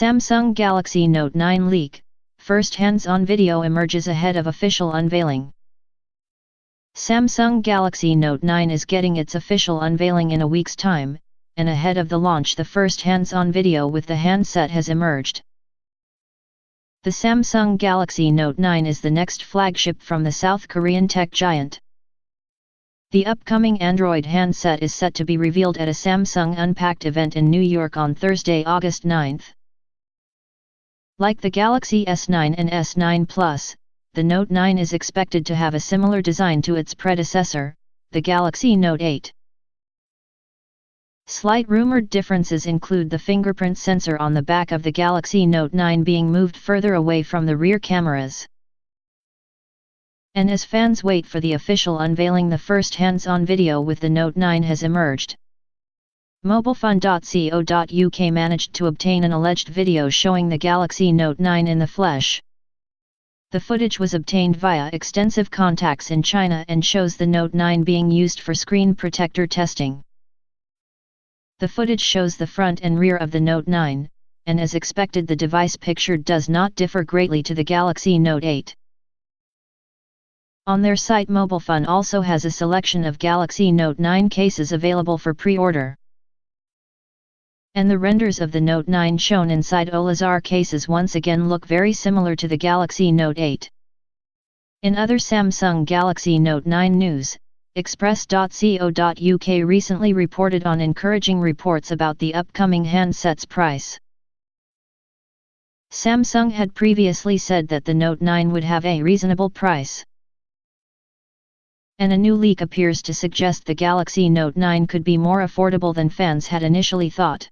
Samsung Galaxy Note 9 leak, first hands-on video emerges ahead of official unveiling. Samsung Galaxy Note 9 is getting its official unveiling in a week's time, and ahead of the launch the first hands-on video with the handset has emerged. The Samsung Galaxy Note 9 is the next flagship from the South Korean tech giant. The upcoming Android handset is set to be revealed at a Samsung Unpacked event in New York on Thursday, August 9. Like the Galaxy S9 and S9 Plus, the Note 9 is expected to have a similar design to its predecessor, the Galaxy Note 8. Slight rumored differences include the fingerprint sensor on the back of the Galaxy Note 9 being moved further away from the rear cameras. And as fans wait for the official unveiling, the first hands-on video with the Note 9 has emerged. MobileFun.co.uk managed to obtain an alleged video showing the Galaxy Note 9 in the flesh. The footage was obtained via extensive contacts in China and shows the Note 9 being used for screen protector testing. The footage shows the front and rear of the Note 9, and as expected the device pictured does not differ greatly to the Galaxy Note 8. On their site, MobileFun also has a selection of Galaxy Note 9 cases available for pre-order. And the renders of the Note 9 shown inside Olixar cases once again look very similar to the Galaxy Note 8. In other Samsung Galaxy Note 9 news, express.co.uk recently reported on encouraging reports about the upcoming handset's price. Samsung had previously said that the Note 9 would have a reasonable price. And a new leak appears to suggest the Galaxy Note 9 could be more affordable than fans had initially thought.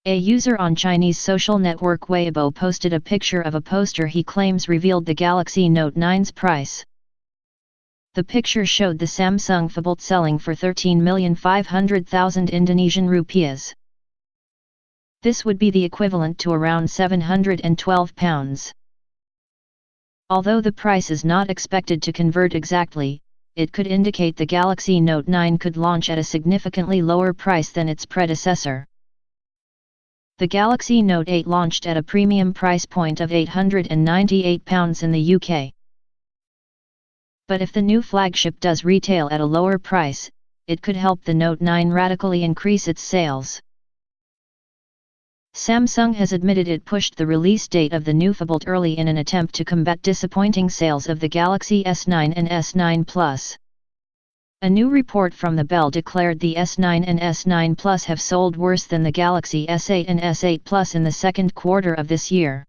A user on Chinese social network Weibo posted a picture of a poster he claims revealed the Galaxy Note 9's price. The picture showed the Samsung phablet selling for 13,500,000 Indonesian Rupiahs. This would be the equivalent to around £712. Although the price is not expected to convert exactly, it could indicate the Galaxy Note 9 could launch at a significantly lower price than its predecessor. The Galaxy Note 8 launched at a premium price point of £898 in the UK. But if the new flagship does retail at a lower price, it could help the Note 9 radically increase its sales. Samsung has admitted it pushed the release date of the new phablet early in an attempt to combat disappointing sales of the Galaxy S9 and S9 Plus. A new report from the Bell declared the S9 and S9 Plus have sold worse than the Galaxy S8 and S8 Plus in the second quarter of this year.